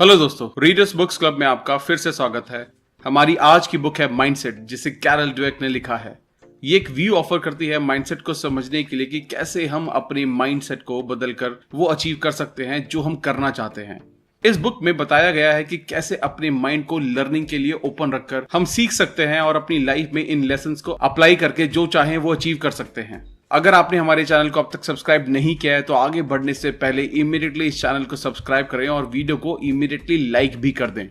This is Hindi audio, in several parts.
हेलो दोस्तों, रीडर्स बुक्स क्लब में आपका फिर से स्वागत है। हमारी आज की बुक है माइंडसेट, जिसे कैरल ड्वेक ने लिखा है। ये एक व्यू ऑफर करती है माइंडसेट को समझने के लिए कि कैसे हम अपने माइंडसेट को बदलकर वो अचीव कर सकते हैं जो हम करना चाहते हैं। इस बुक में बताया गया है कि कैसे अपने माइंड को लर्निंग के लिए ओपन रखकर हम सीख सकते हैं और अपनी लाइफ में इन लेसन्स को अप्लाई करके जो चाहें वो अचीव कर सकते हैं। अगर आपने हमारे चैनल को अब तक सब्सक्राइब नहीं किया है तो आगे बढ़ने से पहले इमीडिएटली इस चैनल को सब्सक्राइब करें और वीडियो को इमीडिएटली लाइक भी कर दें।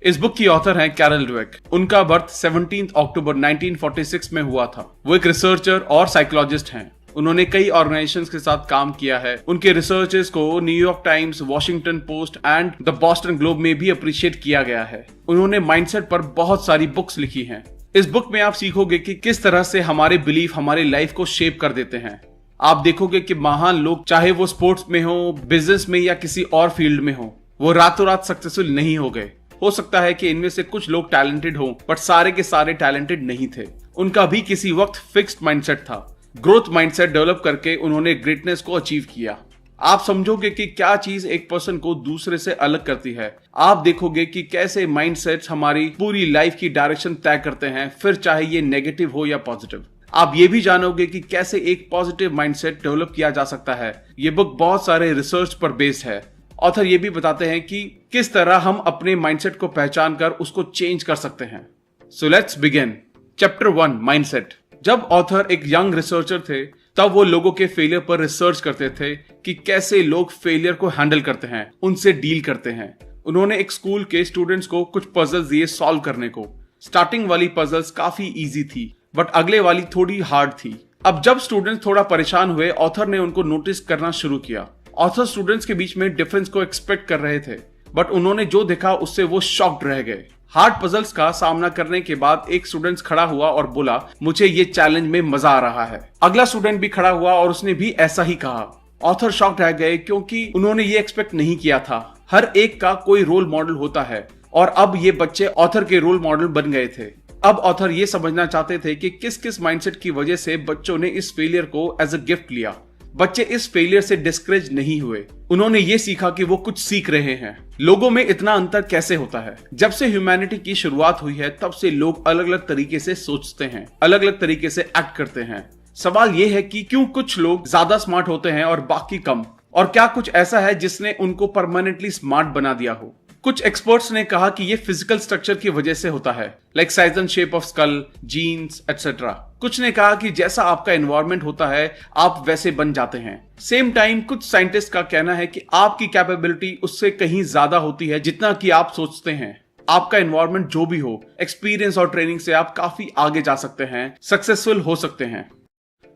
इस बुक की ऑथर हैं कैरल ड्वेक। उनका बर्थ 17 अक्टूबर 1946 में हुआ था। वो एक रिसर्चर और साइकोलॉजिस्ट हैं। उन्होंने कई ऑर्गेनाइजेशंस के साथ काम किया है। उनके रिसर्चेस को New York times, Washington post and the Boston globe में भी अप्रिशिएट किया गया है। उन्होंने माइंडसेट पर बहुत सारी बुक्स लिखी हैं। इस बुक में आप सीखोगे कि किस तरह से हमारे बिलीफ हमारी लाइफ को शेप कर देते हैं। आप देखोगे कि महान लोग, चाहे वो स्पोर्ट्स में हो, बिजनेस में या किसी और फील्ड में हो, वो रातों रात सक्सेसफुल नहीं हो गए। हो सकता है कि इनमें से कुछ लोग टैलेंटेड हो, बट सारे के सारे टैलेंटेड नहीं थे। उनका भी किसी वक्त फिक्स्ड माइंडसेट था। ग्रोथ माइंडसेट डेवलप करके उन्होंने ग्रेटनेस को अचीव किया। आप समझोगे कि क्या चीज एक पर्सन को दूसरे से अलग करती है। आप देखोगे कि कैसे माइंडसेट्स हमारी पूरी लाइफ की डायरेक्शन तय करते हैं, फिर चाहे ये नेगेटिव हो या पॉजिटिव। आप ये भी जानोगे कि कैसे एक पॉजिटिव माइंडसेट डेवलप किया जा सकता है। ये बुक बहुत सारे रिसर्च पर बेस्ड है। ऑथर ये भी बताते हैं कि किस तरह हम अपने माइंडसेट को पहचान कर उसको चेंज कर सकते हैं। So let's begin. Chapter 1, mindset. जब ऑथर एक यंग रिसर्चर थे तब वो लोगों के फेलियर पर रिसर्च करते थे कि कैसे लोग फेलियर को हैंडल करते हैं, उनसे डील करते हैं। उन्होंने एक स्कूल के स्टूडेंट्स को कुछ पजल्स दिए सॉल्व करने को। स्टार्टिंग वाली पजल्स काफी इजी थी, बट अगले वाली थोड़ी हार्ड थी। अब जब स्टूडेंट्स थोड़ा परेशान हुए, ऑथर ने उनको नोटिस करना शुरू किया। ऑथर स्टूडेंट्स के बीच में डिफरेंस को एक्सपेक्ट कर रहे थे, बट उन्होंने जो देखा उससे वो शॉक्ड रह गए। हार्ड पजल्स का सामना करने के बाद एक स्टूडेंट खड़ा हुआ और बोला, मुझे ये चैलेंज में मजा आ रहा है। अगला स्टूडेंट भी खड़ा हुआ और उसने भी ऐसा ही कहा। ऑथर शॉक्ड रह गए क्योंकि उन्होंने ये एक्सपेक्ट नहीं किया था। हर एक का कोई रोल मॉडल होता है और अब ये बच्चे ऑथर के रोल मॉडल बन गए थे। अब ऑथर ये समझना चाहते थे कि किस किस माइंडसेट की वजह से बच्चों ने इस फेलियर को एज अ गिफ्ट लिया। बच्चे इस फेलियर से डिस्करेज नहीं हुए। उन्होंने ये सीखा कि वो कुछ सीख रहे हैं। लोगों में इतना अंतर कैसे होता है? जब से ह्यूमैनिटी की शुरुआत हुई है तब से लोग अलग अलग तरीके से सोचते हैं, अलग अलग तरीके से एक्ट करते हैं। सवाल ये है कि क्यों कुछ लोग ज्यादा स्मार्ट होते हैं और बाकी कम, और क्या कुछ ऐसा है जिसने उनको परमानेंटली स्मार्ट बना दिया हो? कुछ एक्सपर्ट्स ने कहा कि ये फिजिकल स्ट्रक्चर की वजह से होता है, like size and shape of skull, genes etcetera. कुछ ने कहा कि जैसा आपका एनवायरनमेंट होता है आप वैसे बन जाते हैं। सेम टाइम कुछ साइंटिस्ट का कहना है कि आपकी कैपेबिलिटी उससे कहीं ज्यादा होती है जितना कि आप सोचते हैं। आपका एनवायरनमेंट जो भी हो, एक्सपीरियंस और ट्रेनिंग से आप काफी आगे जा सकते हैं, सक्सेसफुल हो सकते हैं।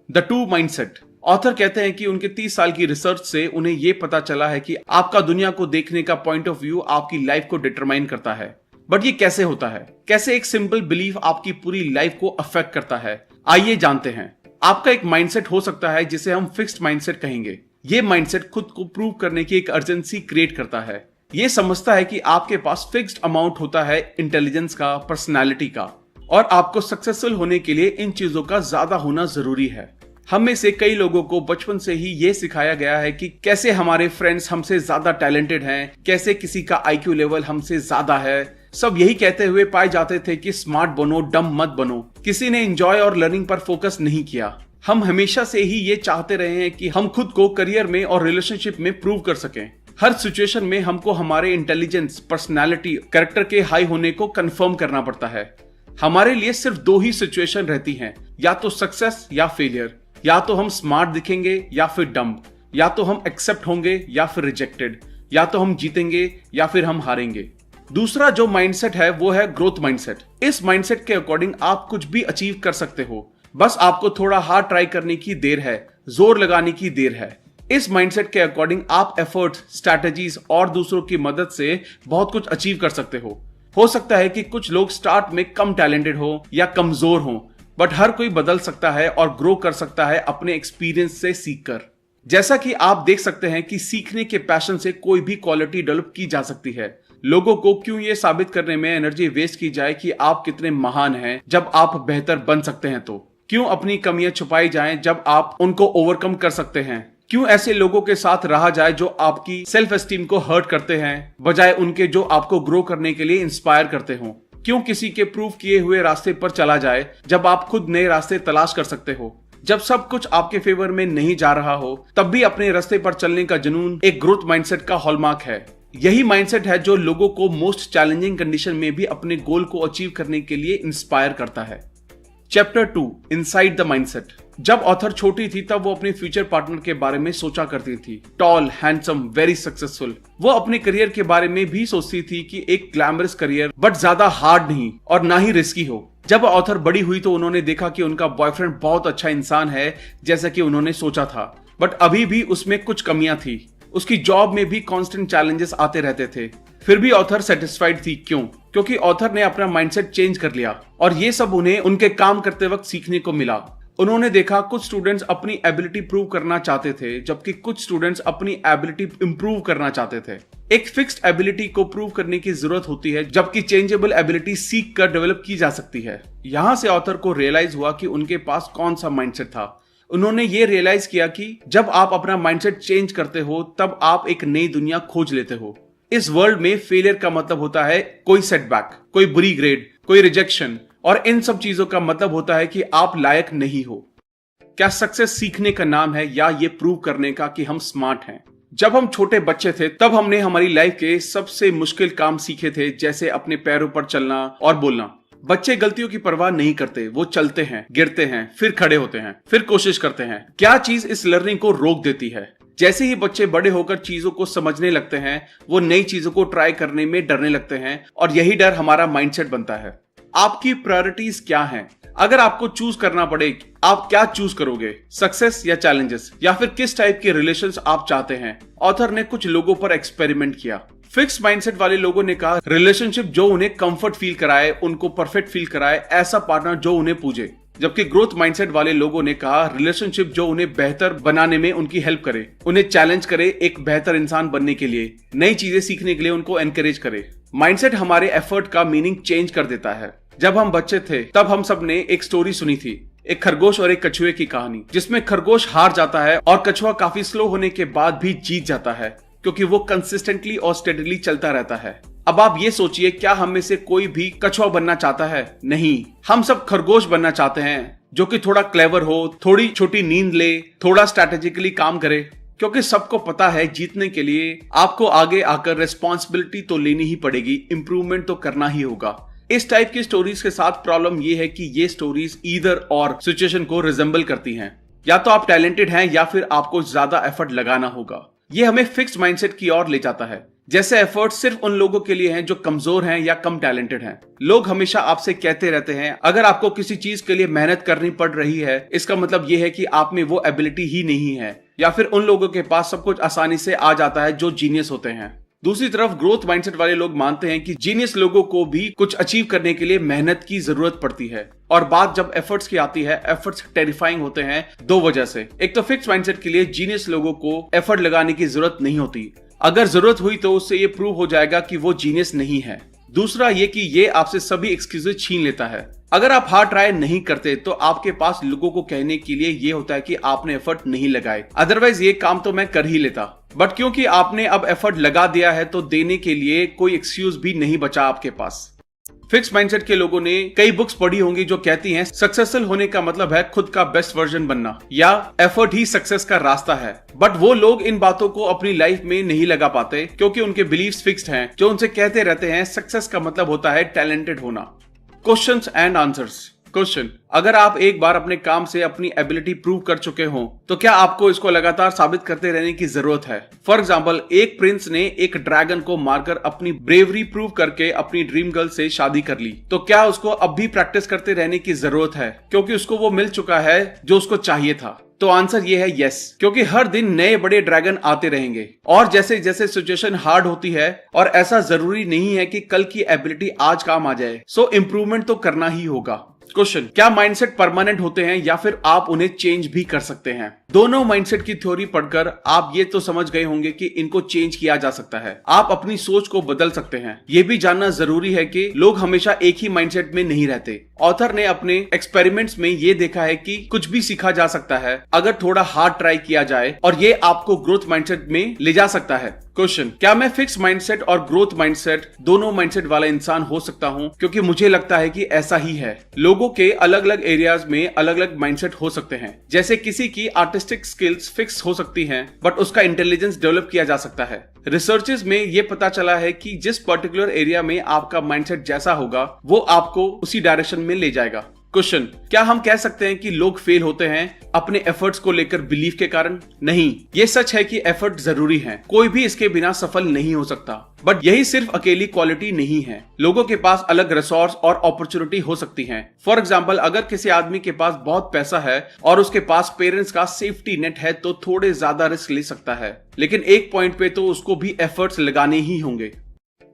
The two mindset. ऑथर कहते हैं कि उनके 30 साल की रिसर्च से उन्हें यह पता चला है कि आपका दुनिया को देखने का पॉइंट ऑफ व्यू आपकी लाइफ को डिटरमाइन करता है। बट ये कैसे होता है? कैसे एक सिंपल बिलीफ आपकी पूरी लाइफ को अफेक्ट करता है? आइए जानते हैं। आपका एक माइंडसेट हो सकता है जिसे हम फिक्स्ड माइंडसेट कहेंगे। ये माइंडसेट खुद को प्रूव करने की एक अर्जेंसी क्रिएट करता है। ये समझता है कि आपके पास फिक्स्ड अमाउंट होता है इंटेलिजेंस का, पर्सनैलिटी का, और आपको सक्सेसफुल होने के लिए इन चीजों का ज्यादा होना जरूरी है। हम में से कई लोगों को बचपन से ही ये सिखाया गया है कि कैसे हमारे फ्रेंड्स हमसे ज्यादा टैलेंटेड हैं, कैसे किसी का आईक्यू लेवल हमसे ज्यादा है। सब यही कहते हुए पाए जाते थे कि स्मार्ट बनो, डम मत बनो। किसी ने एंजॉय और लर्निंग पर फोकस नहीं किया। हम हमेशा से ही ये चाहते रहे हैं कि हम खुद को करियर में और रिलेशनशिप में प्रूव कर सकें। हर सिचुएशन में हमको हमारे इंटेलिजेंस, पर्सनैलिटी, कैरेक्टर के हाई होने को कंफर्म करना पड़ता है। हमारे लिए सिर्फ 2 ही सिचुएशन रहती हैं, या तो सक्सेस या फेलियर। या तो हम स्मार्ट दिखेंगे या फिर डम, या तो हम एक्सेप्ट होंगे या फिर रिजेक्टेड, या तो हम जीतेंगे या फिर हम हारेंगे। दूसरा जो माइंडसेट है वो है ग्रोथ माइंडसेट। इस माइंडसेट के अकॉर्डिंग आप कुछ भी अचीव कर सकते हो, बस आपको थोड़ा हार्ड ट्राई करने की देर है, जोर लगाने की देर है। इस माइंडसेट के अकॉर्डिंग आप एफर्ट्स, स्ट्रैटेजीज और दूसरों की मदद से बहुत कुछ अचीव कर सकते हो। हो सकता है कि कुछ लोग स्टार्ट में कम टैलेंटेड हो या कमजोर हो, बट हर कोई बदल सकता है और ग्रो कर सकता है अपने एक्सपीरियंस से सीखकर। जैसा कि आप देख सकते हैं कि सीखने के पैशन से कोई भी क्वालिटी डेवलप की जा सकती है। लोगों को क्यों ये साबित करने में एनर्जी वेस्ट की जाए कि आप कितने महान हैं जब आप बेहतर बन सकते हैं? तो क्यों अपनी कमियां छुपाई जाएं जब आप उनको ओवरकम कर सकते हैं? क्यों ऐसे लोगों के साथ रहा जाए जो आपकी सेल्फ एस्टीम को हर्ट करते हैं बजाय उनके जो आपको ग्रो करने के लिए इंस्पायर करते हो? क्यों किसी के प्रूव किए हुए रास्ते पर चला जाए जब आप खुद नए रास्ते तलाश कर सकते हो? जब सब कुछ आपके फेवर में नहीं जा रहा हो तब भी अपने रास्ते पर चलने का जुनून एक ग्रोथ माइंडसेट का हॉलमार्क है। यही माइंडसेट है जो लोगों को मोस्ट चैलेंजिंग कंडीशन में भी अपने गोल को अचीव करने के लिए इंस्पायर करता है। Chapter 2, inside the mindset. जब ऑथर छोटी थी तब वो अपने फ्यूचर पार्टनर के बारे में सोचा करती थी। Tall, handsome, very successful. वो अपने करियर के बारे में भी सोचती थी कि एक ग्लैमरस करियर बट ज्यादा हार्ड नहीं और ना ही रिस्की हो। जब ऑथर बड़ी हुई तो उन्होंने देखा कि उनका बॉयफ्रेंड बहुत अच्छा इंसान है जैसा कि उन्होंने सोचा था, बट अभी भी उसमें कुछ कमियां थी। उसकी जॉब में भी कांस्टेंट चैलेंजेस आते रहते थे। फिर भी ऑथर सेटिस्फाइड थी। क्यों? क्योंकि ऑथर ने अपना माइंडसेट चेंज कर लिया और ये सब उन्हें उनके काम करते वक्त सीखने को मिला। उन्होंने देखा कुछ स्टूडेंट्स अपनी एबिलिटी प्रूव करना चाहते थे जबकि कुछ स्टूडेंट्स अपनी एबिलिटी इंप्रूव करना चाहते थे। एक फिक्स्ड एबिलिटी को प्रूव करने की जरूरत होती है जबकि चेंजेबल एबिलिटी सीख कर डेवलप की जा सकती है। यहां से ऑथर को रियलाइज हुआ कि उनके पास कौन सा माइंडसेट था। उन्होंने ये रियलाइज किया कि जब आप अपना माइंडसेट चेंज करते हो तब आप एक नई दुनिया खोज लेते हो। इस वर्ल्ड में फेलियर का मतलब होता है कोई सेटबैक, कोई बुरी ग्रेड, कोई रिजेक्शन, और इन सब चीजों का मतलब होता है कि आप लायक नहीं हो। क्या सक्सेस सीखने का नाम है या ये प्रूव करने का कि हम स्मार्ट हैं? जब हम छोटे बच्चे थे तब हमने हमारी लाइफ के सबसे मुश्किल काम सीखे थे, जैसे अपने पैरों पर चलना और बोलना। बच्चे गलतियों की परवाह नहीं करते, वो चलते हैं, गिरते हैं, फिर खड़े होते हैं, फिर कोशिश करते हैं। क्या चीज इस लर्निंग को रोक देती है? जैसे ही बच्चे बड़े होकर चीजों को समझने लगते हैं वो नई चीजों को ट्राई करने में डरने लगते हैं और यही डर हमारा माइंडसेट बनता है। आपकी प्रायोरिटीज क्या हैं? अगर आपको चूज करना पड़े, आप क्या चूज करोगे? सक्सेस या चैलेंजेस, या फिर किस टाइप के रिलेशंस आप चाहते हैं? ऑथर ने कुछ लोगों पर एक्सपेरिमेंट किया। फिक्स माइंडसेट वाले लोगों ने कहा रिलेशनशिप जो उन्हें कंफर्ट फील कराए, उनको परफेक्ट फील कराए, ऐसा पार्टनर जो उन्हें पूजे। जबकि ग्रोथ माइंडसेट वाले लोगों ने कहा रिलेशनशिप जो उन्हें बेहतर बनाने में उनकी हेल्प करे, उन्हें चैलेंज करे एक बेहतर इंसान बनने के लिए, नई चीजें सीखने के लिए उनको एनकरेज करे। माइंडसेट हमारे एफर्ट का मीनिंग चेंज कर देता है। जब हम बच्चे थे तब हम सब ने एक स्टोरी सुनी थी, एक खरगोश और एक कछुए की कहानी, जिसमें खरगोश हार जाता है और कछुआ काफी स्लो होने के बाद भी जीत जाता है क्योंकि वो कंसिस्टेंटली और स्टेडीली चलता रहता है। अब आप ये सोचिए, क्या हम में से कोई भी कछुआ बनना चाहता है? नहीं, हम सब खरगोश बनना चाहते हैं जो कि थोड़ा क्लेवर हो, थोड़ी छोटी नींद ले, थोड़ा स्ट्रैटेजिकली काम करे, क्योंकि सबको पता है जीतने के लिए आपको आगे आकर रिस्पॉन्सिबिलिटी तो लेनी ही पड़ेगी, इंप्रूवमेंट तो करना ही होगा। इस टाइप की स्टोरीज के साथ प्रॉब्लम ये है कि ये स्टोरीज ईदर और सिचुएशन को रिजेंबल करती हैं। या तो आप टैलेंटेड हैं या फिर आपको ज्यादा एफर्ट लगाना होगा। ये हमें फिक्स्ड माइंडसेट की ओर ले जाता है, जैसे एफर्ट सिर्फ उन लोगों के लिए हैं जो कमजोर हैं या कम टैलेंटेड हैं। लोग हमेशा आपसे कहते रहते हैं अगर आपको किसी चीज के लिए मेहनत करनी पड़ रही है इसका मतलब ये है कि आप में वो एबिलिटी ही नहीं है, या फिर उन लोगों के पास सब कुछ आसानी से आ जाता है जो जीनियस होते हैं। दूसरी तरफ ग्रोथ माइंडसेट वाले लोग मानते हैं कि जीनियस लोगों को भी कुछ अचीव करने के लिए मेहनत की जरूरत पड़ती है। और बात जब एफर्ट्स की आती है, एफर्ट्स टेरिफाइंग होते हैं दो वजह से। एक तो फिक्स माइंडसेट के लिए जीनियस लोगों को एफर्ट लगाने की जरूरत नहीं होती, अगर जरूरत हुई तो उससे ये प्रूव हो जाएगा कि वो जीनियस नहीं है। दूसरा ये कि ये आपसे सभी एक्सक्यूजेस छीन लेता है। अगर आप हार्ड ट्राई नहीं करते तो आपके पास लोगों को कहने के लिए ये होता है कि आपने एफर्ट नहीं लगाए, अदरवाइज ये काम तो मैं कर ही लेता। बट क्योंकि आपने अब एफर्ट लगा दिया है तो देने के लिए कोई एक्सक्यूज भी नहीं बचा आपके पास। फिक्स माइंडसेट के लोगों ने कई बुक्स पढ़ी होंगी जो कहती हैं सक्सेसफुल होने का मतलब है खुद का बेस्ट वर्जन बनना, या एफर्ट ही सक्सेस का रास्ता है। बट वो लोग इन बातों को अपनी लाइफ में नहीं लगा पाते क्योंकि उनके बिलीव्स फिक्स्ड हैं, जो उनसे कहते रहते हैं सक्सेस का मतलब होता है टैलेंटेड होना। Questions and answers. क्वेश्चन, अगर आप एक बार अपने काम से अपनी एबिलिटी प्रूव कर चुके हो तो क्या आपको इसको लगातार साबित करते रहने की जरूरत है? फॉर एग्जाम्पल, एक प्रिंस ने एक ड्रैगन को मारकर अपनी ब्रेवरी प्रूव करके अपनी ड्रीम गर्ल से शादी कर ली, तो क्या उसको अब भी प्रैक्टिस करते रहने की जरूरत है क्योंकि उसको वो मिल चुका है जो उसको चाहिए था? तो आंसर ये है यस, क्योंकि हर दिन नए बड़े ड्रैगन आते रहेंगे और जैसे जैसे सिचुएशन हार्ड होती है, और ऐसा जरूरी नहीं है कि कल की एबिलिटी आज काम आ जाए, सो इम्प्रूवमेंट तो करना ही होगा। क्वेश्चन, क्या माइंडसेट परमानेंट होते हैं या फिर आप उन्हें चेंज भी कर सकते हैं? दोनों माइंडसेट की थ्योरी पढ़कर आप ये तो समझ गए होंगे कि इनको चेंज किया जा सकता है, आप अपनी सोच को बदल सकते हैं। ये भी जानना जरूरी है कि लोग हमेशा एक ही माइंडसेट में नहीं रहते। ऑथर ने अपने एक्सपेरिमेंट्स में ये देखा है कि कुछ भी सीखा जा सकता है अगर थोड़ा हार्ड ट्राई किया जाए, और ये आपको ग्रोथ माइंडसेट में ले जा सकता है। क्वेश्चन, क्या मैं फिक्स माइंडसेट और ग्रोथ माइंडसेट दोनों माइंडसेट वाला इंसान हो सकता हूं? क्योंकि मुझे लगता है कि ऐसा ही है। लोगों के अलग अलग एरियाज में अलग अलग माइंडसेट हो सकते हैं। जैसे किसी की आर्टिस्टिक स्किल्स फिक्स हो सकती हैं, बट उसका इंटेलिजेंस डेवलप किया जा सकता है। रिसर्चेस में ये पता चला है कि जिस पर्टिकुलर एरिया में आपका माइंडसेट जैसा होगा, वो आपको उसी डायरेक्शन में ले जाएगा। क्वेश्चन, क्या हम कह सकते हैं कि लोग फेल होते हैं अपने एफर्ट्स को लेकर बिलीफ के कारण? नहीं, ये सच है कि एफर्ट जरूरी है, कोई भी इसके बिना सफल नहीं हो सकता। बट यही सिर्फ अकेली क्वालिटी नहीं है। लोगों के पास अलग रिसोर्स और अपॉर्चुनिटी हो सकती हैं। फॉर एग्जांपल, अगर किसी आदमी के पास बहुत पैसा है और उसके पास पेरेंट्स का सेफ्टी नेट है तो थोड़े ज्यादा रिस्क ले सकता है, लेकिन एक पॉइंट पे तो उसको भी एफर्ट्स लगाने ही होंगे।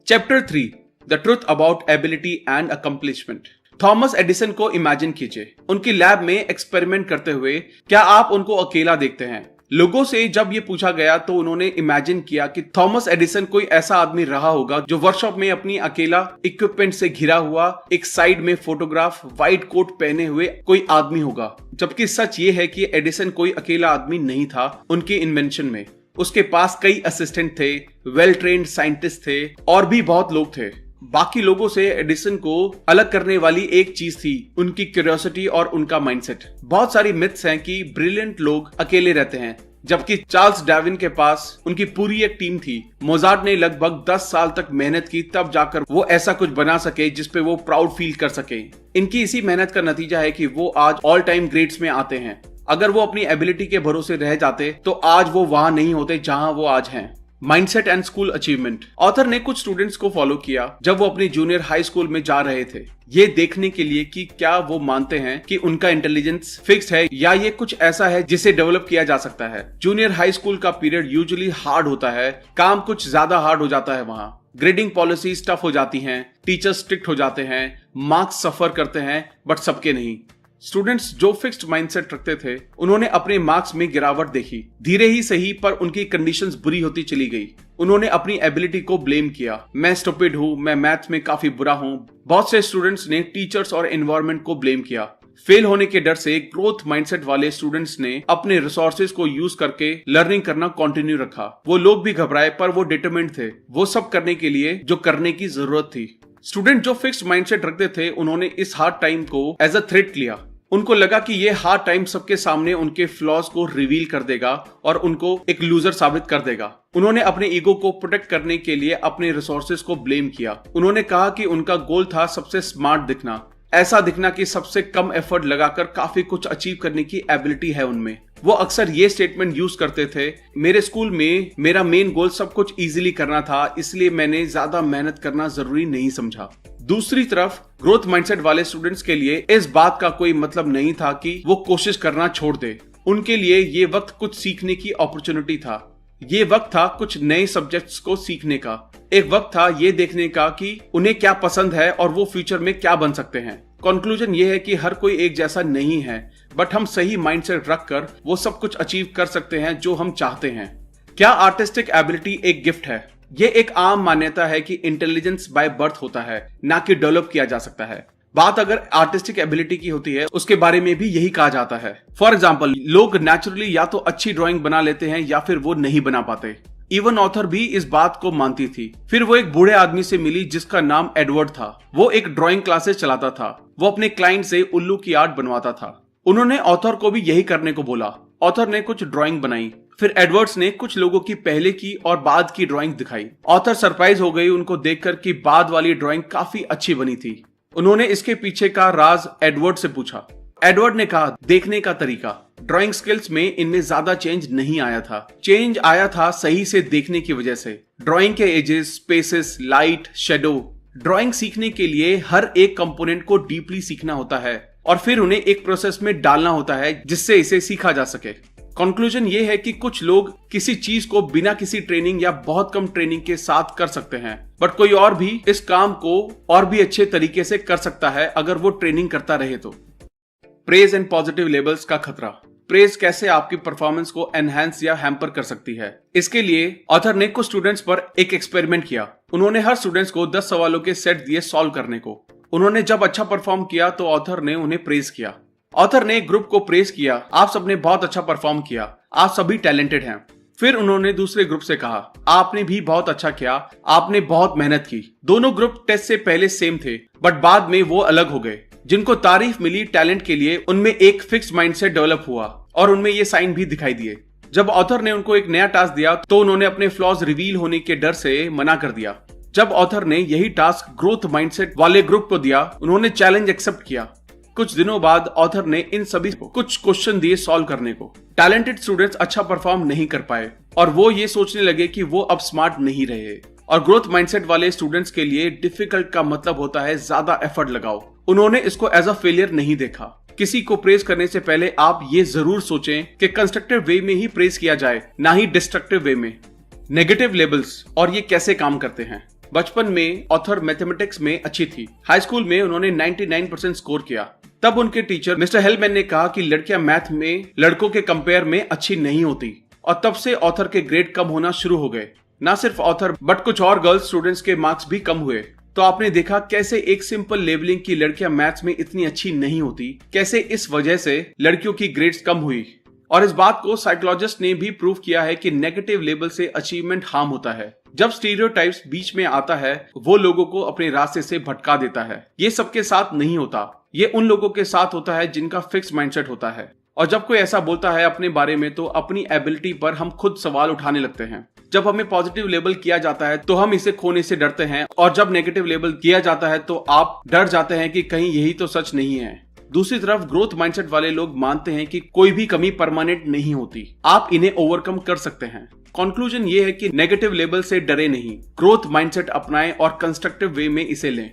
Chapter 3, the truth about ability and accomplishment. Thomas Edison को इमेजिन कीजिए, उनकी लैब में एक्सपेरिमेंट करते हुए। क्या आप उनको अकेला देखते हैं? लोगों से जब ये पूछा गया तो उन्होंने इमेजिन किया कि थॉमस एडिसन कोई ऐसा आदमी रहा होगा जो वर्कशॉप में अपनी अकेला इक्विपमेंट से घिरा हुआ, एक साइड में फोटोग्राफ, व्हाइट कोट पहने हुए कोई आदमी होगा। जबकि सच ये है कि एडिसन कोई अकेला आदमी नहीं था। उनकी इन्वेंशन में उसके पास कई असिस्टेंट थे, वेल ट्रेन्ड साइंटिस्ट थे और भी बहुत लोग थे। बाकी लोगों से एडिसन को अलग करने वाली एक चीज थी, उनकी क्यूरियोसिटी और उनका माइंडसेट। बहुत सारी मिथ्स हैं कि ब्रिलियंट लोग अकेले रहते हैं, जबकि चार्ल्स डार्विन के पास उनकी पूरी एक टीम थी। मोजार्ट ने लगभग 10 साल तक मेहनत की, तब जाकर वो ऐसा कुछ बना सके जिसपे वो प्राउड फील कर सके। इनकी इसी मेहनत का नतीजा है कि वो आज ऑल टाइम ग्रेड्स में आते हैं। अगर वो अपनी एबिलिटी के भरोसे रह जाते तो आज वो वहां नहीं होते जहां वो आज हैं। Mindset and school achievement. Author ने कुछ स्टूडेंट्स को फॉलो किया जब वो अपनी जूनियर हाई स्कूल में जा रहे थे, ये देखने के लिए कि क्या वो मानते हैं कि उनका इंटेलिजेंस फिक्स है या ये कुछ ऐसा है जिसे डेवलप किया जा सकता है। जूनियर हाई स्कूल का पीरियड यूजुअली हार्ड होता है, काम कुछ ज्यादा हार्ड हो जाता है वहां। ग्रेडिंग पॉलिसीज टफ हो जाती हैं, टीचर्स स्ट्रिक्ट हो जाते हैं, मार्क्स सफर करते हैं, बट सबके नहीं। स्टूडेंट्स जो फिक्स्ड माइंडसेट रखते थे उन्होंने अपने मार्क्स में गिरावट देखी, धीरे ही सही, पर उनकी कंडीशंस बुरी होती चली गई। उन्होंने अपनी एबिलिटी को ब्लेम किया, मैं स्टूपिड हूं, मैं मैथ्स में काफी बुरा हूं। बहुत से स्टूडेंट्स ने टीचर्स और एनवायरनमेंट को ब्लेम किया। फेल होने के डर से ग्रोथ माइंडसेट वाले स्टूडेंट्स ने अपने रिसोर्सेज को यूज करके लर्निंग करना कंटिन्यू रखा। वो लोग भी घबराए पर वो डिटरमिन्ड थे, वो सब करने के लिए जो करने की जरूरत थी। स्टूडेंट जो फिक्स्ड माइंडसेट रखते थे उन्होंने इस हार्ड टाइम को एज अ थ्रेट लिया। उनको लगा कि ये हार्ड टाइम सबके सामने उनके फ्लॉज को रिवील कर देगा और उनको एक लूजर साबित कर देगा। उन्होंने अपने ईगो को प्रोटेक्ट करने के लिए अपने रिसोर्सेज को ब्लेम किया। उन्होंने कहा कि उनका गोल था सबसे स्मार्ट दिखना, ऐसा दिखना कि सबसे कम एफर्ट लगाकर काफी कुछ अचीव करने की एबिलिटी है उनमें। वो अक्सर ये स्टेटमेंट यूज करते थे, मेरे स्कूल में मेरा मेन गोल सब कुछ इजीली करना था, इसलिए मैंने ज्यादा मेहनत करना जरूरी नहीं समझा। दूसरी तरफ ग्रोथ माइंडसेट वाले स्टूडेंट्स के लिए इस बात का कोई मतलब नहीं था कि वो कोशिश करना छोड़ दे। उनके लिए ये वक्त कुछ सीखने की अपॉर्चुनिटी था। ये वक्त था कुछ नए सब्जेक्ट्स को सीखने का। एक वक्त था ये देखने का कि उन्हें क्या पसंद है और वो फ्यूचर में क्या बन सकते हैं। कंक्लूजन ये है कि हर कोई एक जैसा नहीं है, बट हम सही माइंडसेट रखकर वो सब कुछ अचीव कर सकते हैं जो हम चाहते हैं। क्या आर्टिस्टिक एबिलिटी एक गिफ्ट है? ये एक आम मान्यता है कि इंटेलिजेंस बाय बर्थ होता है, ना कि डेवलप किया जा सकता है। बात अगर आर्टिस्टिक एबिलिटी की होती है उसके बारे में भी यही कहा जाता है। फॉर एग्जाम्पल, लोग नेचुरली या तो अच्छी ड्राइंग बना लेते हैं या फिर वो नहीं बना पाते। इवन ऑथर भी इस बात को मानती थी। फिर वो एक बूढ़े आदमी से मिली जिसका नाम एडवर्ड था। वो एक ड्राइंग क्लासेस चलाता था। वो अपने क्लाइंट से उल्लू की आर्ट बनवाता था। उन्होंने ऑथर को भी यही करने को बोला। ऑथर ने कुछ ड्राइंग बनाई, फिर एडवर्ड्स ने कुछ लोगों की पहले की और बाद की ड्राइंग दिखाई। ऑथर सरप्राइज हो गई उनको देखकर कि बाद वाली ड्राइंग काफी अच्छी बनी थी। उन्होंने इसके पीछे का राज एडवर्ड से पूछा। एडवर्ड ने कहा, देखने का तरीका। ड्राइंग स्किल्स में इनमें ज्यादा चेंज नहीं आया था। चेंज आया था सही से देखने की वजह से। ड्राइंग के edges, spaces, light, shadow. Drawing सीखने के लिए हर एक कंपोनेंट को डीपली सीखना होता है और फिर उन्हें एक प्रोसेस में डालना होता है जिससे इसे सीखा जा सके। कंक्लूजन ये है कि कुछ लोग किसी चीज को बिना किसी ट्रेनिंग या बहुत कम ट्रेनिंग के साथ कर सकते हैं, बट कोई और भी इस काम को और भी अच्छे तरीके से कर सकता है अगर वो ट्रेनिंग करता रहे तो। प्रेज एंड पॉजिटिव लेबल्स का खतरा। प्रेज कैसे आपकी परफॉर्मेंस को एनहांस या हैम्पर कर सकती है। इसके लिए ऑथर ने कुछ स्टूडेंट्स पर एक एक्सपेरिमेंट किया। उन्होंने हर स्टूडेंट्स को 10 सवालों के सेट दिए सॉल्व करने को। उन्होंने जब अच्छा परफॉर्म किया तो ऑथर ने उन्हें प्रेज किया। ऑथर ने ग्रुप को प्रेज किया, आप सबने बहुत अच्छा परफॉर्म किया, आप सभी टैलेंटेड हैं। फिर उन्होंने दूसरे ग्रुप से कहा, आपने भी बहुत अच्छा किया, आपने बहुत मेहनत की। दोनों ग्रुप टेस्ट से पहले सेम थे, बट बाद में वो अलग हो गए। जिनको तारीफ मिली टैलेंट के लिए, उनमें एक फिक्स माइंडसेट डेवलप हुआ और उनमें ये साइन भी दिखाई दिए। जब ऑथर ने उनको एक नया टास्क दिया तो उन्होंने अपने फ्लॉज रिवील होने के डर से मना कर दिया। जब ऑथर ने यही टास्क ग्रोथ माइंडसेट वाले ग्रुप को दिया, उन्होंने चैलेंज एक्सेप्ट किया। कुछ दिनों बाद ऑथर ने इन सभी को कुछ क्वेश्चन दिए सॉल्व करने को। टैलेंटेड स्टूडेंट्स अच्छा परफॉर्म नहीं कर पाए और वो ये सोचने लगे कि वो अब स्मार्ट नहीं रहे। और ग्रोथ माइंडसेट वाले स्टूडेंट्स के लिए डिफिकल्ट का मतलब होता है ज्यादा एफर्ट लगाओ। उन्होंने इसको एज अ फेलियर नहीं देखा। किसी को प्रेज करने से पहले आप ये जरूर सोचें कि कंस्ट्रक्टिव वे में ही प्रेज किया जाए, ना ही डिस्ट्रक्टिव वे में। नेगेटिव लेबल्स और ये कैसे काम करते हैं। बचपन में ऑथर मैथमेटिक्स में अच्छी थी। हाई स्कूल में उन्होंने 99% स्कोर किया। तब उनके टीचर मिस्टर हेलमैन ने कहा कि लड़कियां मैथ में लड़कों के कंपेयर में अच्छी नहीं होती, और तब से ऑथर के ग्रेड कम होना शुरू हो गए। ना सिर्फ ऑथर बट कुछ और गर्ल्स स्टूडेंट्स के मार्क्स भी कम हुए। तो आपने देखा कैसे एक सिंपल लेबलिंग की लड़कियां मैथ्स में इतनी अच्छी नहीं होती, कैसे इस वजह से लड़कियों की ग्रेड्स कम हुई। और इस बात को साइकोलॉजिस्ट ने भी प्रूव किया है कि नेगेटिव लेबल से अचीवमेंट हार्म होता है। जब स्टीरियोटाइप्स बीच में आता है, वो लोगों को अपने रास्ते से भटका देता है। ये सबके साथ नहीं होता, ये उन लोगों के साथ होता है जिनका फिक्स माइंडसेट होता है। और जब कोई ऐसा बोलता है अपने बारे में, तो अपनी एबिलिटी पर हम खुद सवाल उठाने लगते हैं। जब हमें पॉजिटिव लेबल किया जाता है तो हम इसे खोने से डरते हैं, और जब नेगेटिव लेबल किया जाता है तो आप डर जाते हैं कि कहीं यही तो सच नहीं है। दूसरी तरफ ग्रोथ माइंडसेट वाले लोग मानते हैं कि कोई भी कमी परमानेंट नहीं होती, आप इन्हें ओवरकम कर सकते हैं। कंक्लूजन ये है कि नेगेटिव लेबल से डरे नहीं, ग्रोथ माइंडसेट अपनाएं और कंस्ट्रक्टिव वे में इसे लें।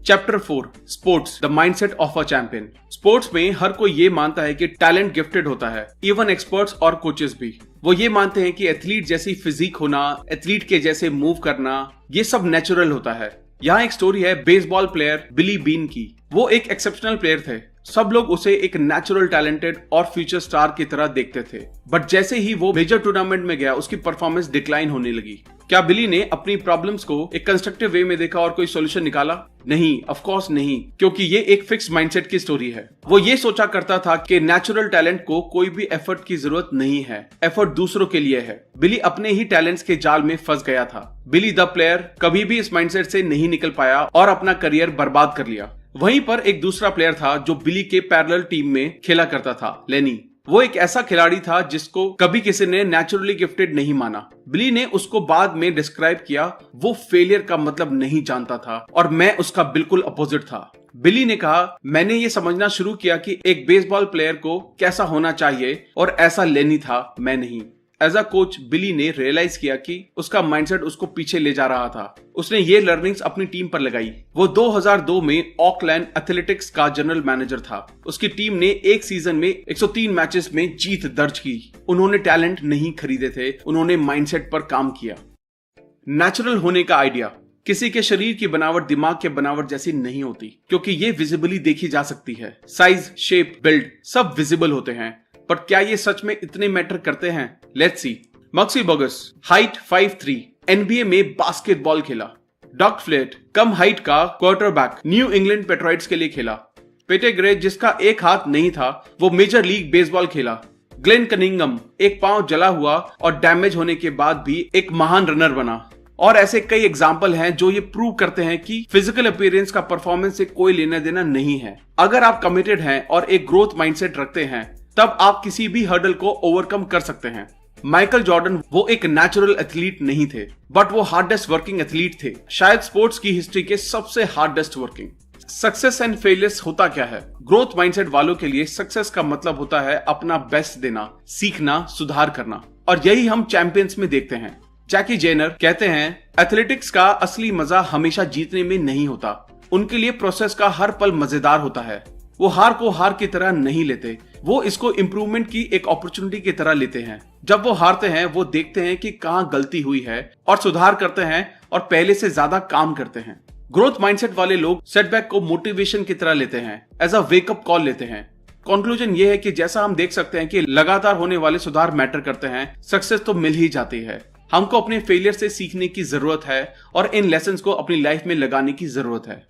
Chapter 4 sports the mindset of a champion. Sports में हर कोई ये मानता है कि टैलेंट गिफ्टेड होता है, इवन एक्सपर्ट्स और कोचेस भी। वो ये मानते हैं कि एथलीट जैसी फिजिक होना, एथलीट के जैसे मूव करना, ये सब नेचुरल होता है। यहाँ एक स्टोरी है बेसबॉल प्लेयर बिली बीन की। वो एक एक्सेप्शनल प्लेयर थे। सब लोग उसे एक नेचुरल टैलेंटेड और फ्यूचर स्टार की तरह देखते थे, बट जैसे ही वो मेजर टूर्नामेंट में गया, उसकी परफॉर्मेंस डिक्लाइन होने लगी। क्या बिली ने अपनी प्रॉब्लम्स को एक कंस्ट्रक्टिव वे में देखा और कोई सॉल्यूशन निकाला? नहीं, ऑफ कोर्स नहीं, क्योंकि ये एक फिक्स माइंडसेट की स्टोरी है। वो ये सोचा करता था कि नेचुरल टैलेंट को कोई भी एफर्ट की जरूरत नहीं है, एफर्ट दूसरों के लिए है। बिली अपने ही टैलेंट्स के जाल में फंस गया था। बिली द प्लेयर कभी भी इस माइंडसेट से नहीं निकल पाया और अपना करियर बर्बाद कर लिया। वहीं पर एक दूसरा प्लेयर था जो बिली के पैरेलल टीम में खेला करता था, लेनी। वो एक ऐसा खिलाड़ी था जिसको कभी किसी ने नेचुरली गिफ्टेड नहीं माना। बिली ने उसको बाद में डिस्क्राइब किया, वो फेलियर का मतलब नहीं जानता था और मैं उसका बिल्कुल अपोजिट था। बिली ने कहा, मैंने ये समझना शुरू किया कि एक बेसबॉल प्लेयर को कैसा होना चाहिए और ऐसा लेनी था, मैं नहीं। एज अ कोच बिली ने रियलाइज किया कि उसका माइंडसेट उसको पीछे ले जा रहा था। उसने ये लर्निंग्स अपनी टीम पर लगाई। वो 2002 में ऑकलैंड एथलेटिक्स का जनरल मैनेजर था। उसकी टीम ने एक सीजन में 103 मैचेस में जीत दर्ज की। उन्होंने टैलेंट नहीं खरीदे थे, उन्होंने माइंडसेट पर काम किया। नेचुरल होने का आइडिया। किसी के शरीर की बनावट दिमाग के बनावट जैसी नहीं होती, क्योंकि ये विजिबली देखी जा सकती है। साइज, शेप, बिल्ड सब विजिबल होते हैं, पर क्या ये सच में इतने मैटर करते हैं? Let's see. Maksi Burgess height 5'3", NBA में बास्केटबॉल खेला। डॉग फ्लेट कम हाइट का क्वार्टरबैक न्यू इंग्लैंड पेट्रॉइट्स के लिए खेला। पेटेग्रे जिसका एक हाथ नहीं था, वो मेजर लीग बेसबॉल खेला। ग्लेन कनिंगम एक पांव जला हुआ और डैमेज होने के बाद भी एक महान रनर बना। और ऐसे कई एग्जाम्पल हैं जो ये प्रूव करते हैं कि फिजिकल अपीयरेंस का परफॉर्मेंस से कोई लेना देना नहीं है। अगर आप कमिटेड हैं और एक ग्रोथ माइंडसेट रखते हैं, तब आप किसी भी हर्डल को ओवरकम कर सकते हैं। माइकल जॉर्डन वो एक नेचुरल एथलीट नहीं थे, बट वो हार्डेस्ट वर्किंग एथलीट थे, शायद स्पोर्ट्स की हिस्ट्री के सबसे hardest working. Success and failures होता क्या है? ग्रोथ माइंडसेट वालों के लिए सक्सेस का मतलब होता है अपना बेस्ट देना, सीखना, सुधार करना, और यही हम चैंपियंस में देखते हैं। जैकी जेनर कहते हैं, एथलेटिक्स का असली मजा हमेशा जीतने में नहीं होता, उनके लिए प्रोसेस का हर पल मजेदार होता है। वो हार को हार की तरह नहीं लेते, वो इसको इम्प्रूवमेंट की एक अपॉर्चुनिटी की तरह लेते हैं। जब वो हारते हैं, वो देखते हैं कि कहाँ गलती हुई है और सुधार करते हैं और पहले से ज्यादा काम करते हैं। ग्रोथ माइंडसेट वाले लोग सेटबैक को मोटिवेशन की तरह लेते हैं, एज अ वेकअप कॉल लेते हैं। कंक्लूजन ये है कि जैसा हम देख सकते हैं कि लगातार होने वाले सुधार मैटर करते हैं, सक्सेस तो मिल ही जाती है। हमको अपने फेलियर से सीखने की जरूरत है और इन लेसन्स को अपनी लाइफ में लगाने की जरूरत है।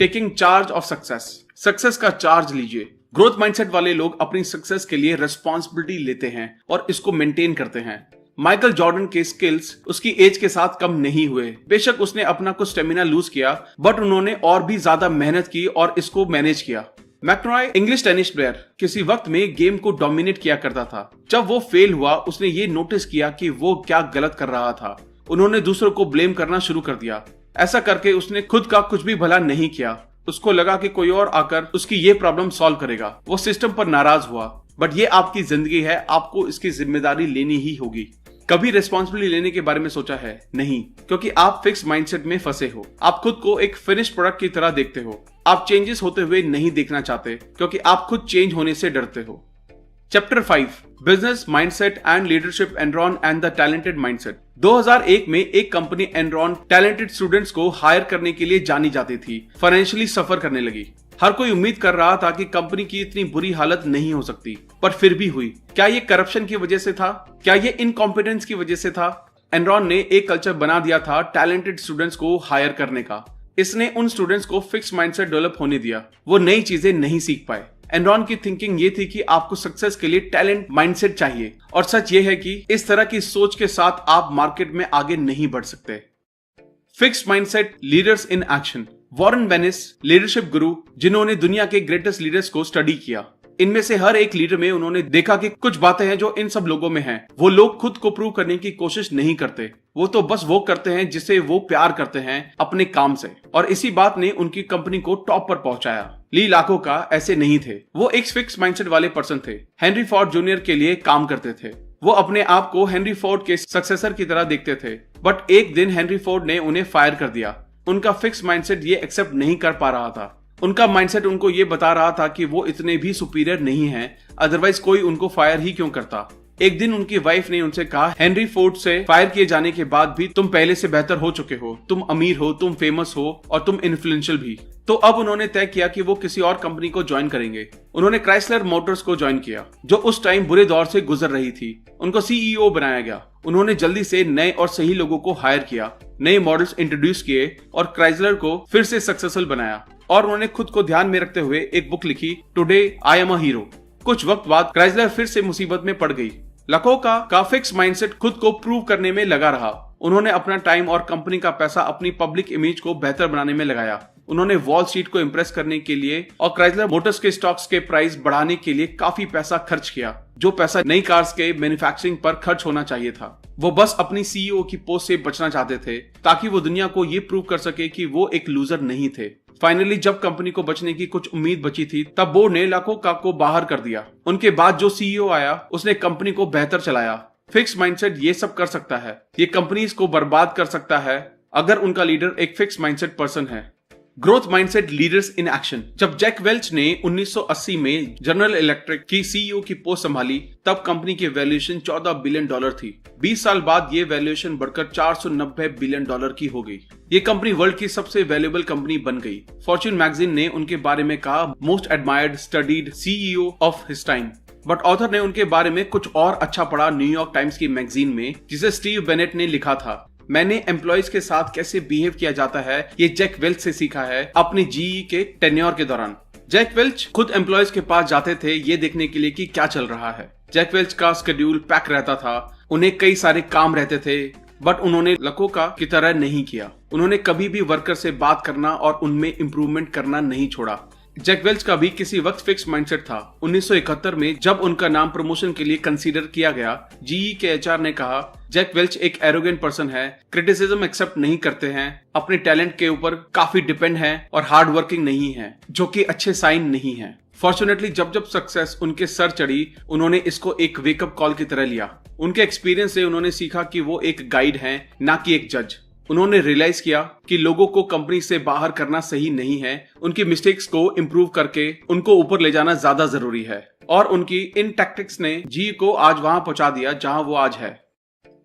टेकिंग चार्ज ऑफ सक्सेस का चार्ज लीजिए। ग्रोथ माइंडसेट वाले लोग अपनी सक्सेस के लिए रिस्पॉन्सिबिलिटी लेते हैं और इसको मेंटेन करते हैं। माइकल जॉर्डन के स्किल्स उसकी एज के साथ कम नहीं हुए। बेशक उसने अपना कुछ स्टेमिना लूज किया, बट उन्होंने और भी ज्यादा मेहनत की और इसको मैनेज किया। मैकनॉय इंग्लिश टेनिस प्लेयर किसी वक्त में गेम को डोमिनेट किया करता था। जब वो फेल हुआ, उसने ये नोटिस किया कि वो क्या गलत कर रहा था। उन्होंने दूसरों को ब्लेम करना शुरू कर दिया। ऐसा करके उसने खुद का कुछ भी भला नहीं किया। उसको लगा कि कोई और आकर उसकी ये प्रॉब्लम सॉल्व करेगा। वो सिस्टम पर नाराज हुआ। बट ये आपकी जिंदगी है, आपको इसकी जिम्मेदारी लेनी ही होगी। कभी रिस्पॉन्सिबिलिटी लेने के बारे में सोचा है? नहीं, क्योंकि आप फिक्स माइंडसेट में फंसे हो। आप खुद को एक फिनिश प्रोडक्ट की तरह देखते हो। आप चेंजेस होते हुए नहीं देखना चाहते, क्योंकि आप खुद चेंज होने से डरते हो। Chapter 5 business mindset and leadership, Enron and the talented mindset. 2001 में एक कंपनी एनरॉन टैलेंटेड स्टूडेंट्स को हायर करने के लिए जानी जाती थी। फाइनेंशियली सफर करने लगी। हर कोई उम्मीद कर रहा था कि कंपनी की इतनी बुरी हालत नहीं हो सकती, पर फिर भी हुई। क्या ये करप्शन की वजह से था? क्या ये इनकॉम्पिटेंस की वजह से था? एनरॉन ने एक कल्चर बना दिया था टैलेंटेड स्टूडेंट्स को हायर करने का। इसने उन स्टूडेंट्स को फिक्स माइंडसेट डेवलप होने दिया। वो नई चीजें नहीं सीख पाए। एनरॉन की थिंकिंग ये थी कि आपको सक्सेस के लिए टैलेंट माइंडसेट चाहिए, और सच ये है कि इस तरह की सोच के साथ आप मार्केट में आगे नहीं बढ़ सकते। Fix mindset leaders in action. Warren Bennis leadership guru, जिन्होंने दुनिया के ग्रेटेस्ट लीडर्स को स्टडी किया। इनमें से हर एक लीडर में उन्होंने देखा कि कुछ बातें हैं जो इन सब लोगों में हैं। वो लोग खुद को प्रूव करने की कोशिश नहीं करते। वो तो बस वो करते हैं जिसे वो प्यार करते हैं अपने काम से, और इसी बात ने उनकी कंपनी को टॉप पर पहुंचाया। ली लाखों का ऐसे नहीं थे। वो एक फिक्स माइंडसेट वाले पर्सन थे। हेनरी फोर्ड जूनियर के लिए काम करते थे। वो अपने आप को हेनरी फोर्ड के सक्सेसर की तरह देखते थे। बट एक दिन हेनरी फोर्ड ने उन्हें फायर कर दिया। उनका फिक्स माइंडसेट ये एक्सेप्ट नहीं कर पा रहा था। उनका माइंडसेट उनको ये बता रहा था कि वो इतने भी सुपीरियर नहीं हैं, अदरवाइज कोई उनको फायर ही क्यों करता। एक दिन उनकी वाइफ ने उनसे कहा, हेनरी फोर्ड से फायर किए जाने के बाद भी तुम पहले से बेहतर हो चुके हो। तुम अमीर हो, तुम फेमस हो, और तुम इन्फ्लुएंशियल भी। तो अब उन्होंने तय किया कि वो किसी और कंपनी को ज्वाइन करेंगे। उन्होंने क्राइसलर मोटर्स को ज्वाइन किया, जो उस टाइम बुरे दौर से गुजर रही थी। उनको सीईओ बनाया गया। उन्होंने जल्दी से नए और सही लोगों को हायर किया, नए मॉडल्स इंट्रोड्यूस किए और क्राइसलर को फिर से सक्सेसफुल बनाया। और उन्होंने खुद को ध्यान में रखते हुए एक बुक लिखी, today I am a hero. कुछ वक्त बाद क्राइसलर फिर से मुसीबत में पड़ गई। लाखों का फिक्स माइंडसेट खुद को प्रूव करने में लगा रहा। उन्होंने अपना टाइम और कंपनी का पैसा अपनी पब्लिक इमेज को बेहतर बनाने में लगाया। उन्होंने वॉल स्ट्रीट को इंप्रेस करने के लिए और क्राइसलर मोटर्स के स्टॉक्स के प्राइस बढ़ाने के लिए काफी पैसा खर्च किया, जो पैसा नई कार्स के मैन्युफैक्चरिंग पर खर्च होना चाहिए था। वो बस अपनी सीईओ की पोस्ट से बचना चाहते थे, ताकि वो दुनिया को ये प्रूव कर सके कि वो एक लूजर नहीं थे। फाइनली जब कंपनी को बचने की कुछ उम्मीद बची थी, तब बोर्ड ने लाखों को बाहर कर दिया। उनके बाद जो सीईओ आया, उसने कंपनी को बेहतर चलाया। फिक्स माइंडसेट ये सब कर सकता है। ये कंपनीज को बर्बाद कर सकता है, अगर उनका लीडर एक फिक्स माइंडसेट पर्सन है। Growth mindset leaders in action. जब जैक वेल्च ने 1980 में जनरल इलेक्ट्रिक की सीईओ की पोस्ट संभाली, तब कंपनी की वैल्यूएशन $14 बिलियन थी। 20 साल बाद ये वैल्यूएशन बढ़कर $490 बिलियन की हो गई। ये कंपनी वर्ल्ड की सबसे वैल्यूएबल कंपनी बन गई। फॉर्च्यून मैगजीन ने उनके बारे में कहा, most admired studied CEO of his time. But author ने उनके बारे में कुछ और अच्छा पढ़ा न्यूयॉर्क टाइम्स की मैगजीन में, जिसे स्टीव बेनेट ने लिखा था। मैंने एम्प्लॉइज के साथ कैसे बिहेव किया जाता है, ये जैक वेल्च से सीखा है अपनी जीई के टेन्योर के दौरान। जैक वेल्च खुद एम्प्लॉइज के पास जाते थे ये देखने के लिए कि क्या चल रहा है। जैक वेल्च का शेड्यूल पैक रहता था। उन्हें कई सारे काम रहते थे, बट उन्होंने लकों की तरह नहीं किया। उन्होंने कभी भी वर्कर से बात करना और उनमें इम्प्रूवमेंट करना नहीं छोड़ा। जैक वेल्च का भी किसी वक्त फिक्स माइंडसेट था। 1971 में जब उनका नाम प्रमोशन के लिए कंसीडर किया गया, जीई के एचआर ने कहा, जैक वेल्च एक एरोगेंट पर्सन है, क्रिटिसिज्म एक्सेप्ट नहीं करते हैं, अपने टैलेंट के ऊपर काफी डिपेंड है और हार्ड वर्किंग नहीं है, जो कि अच्छे साइन नहीं है। फॉर्चुनेटली जब जब सक्सेस उनके सर चढ़ी, उन्होंने इसको एक वेकअप कॉल की तरह लिया। उनके एक्सपीरियंस से उन्होंने सीखा कि वो एक गाइड हैं, ना कि एक जज। उन्होंने रियलाइज किया कि लोगों को कंपनी से बाहर करना सही नहीं है, उनकी मिस्टेक्स को इम्प्रूव करके उनको ऊपर ले जाना ज्यादा जरूरी है। और उनकी इन टैक्टिक्स ने जी को आज वहां पहुंचा दिया जहां वो आज है।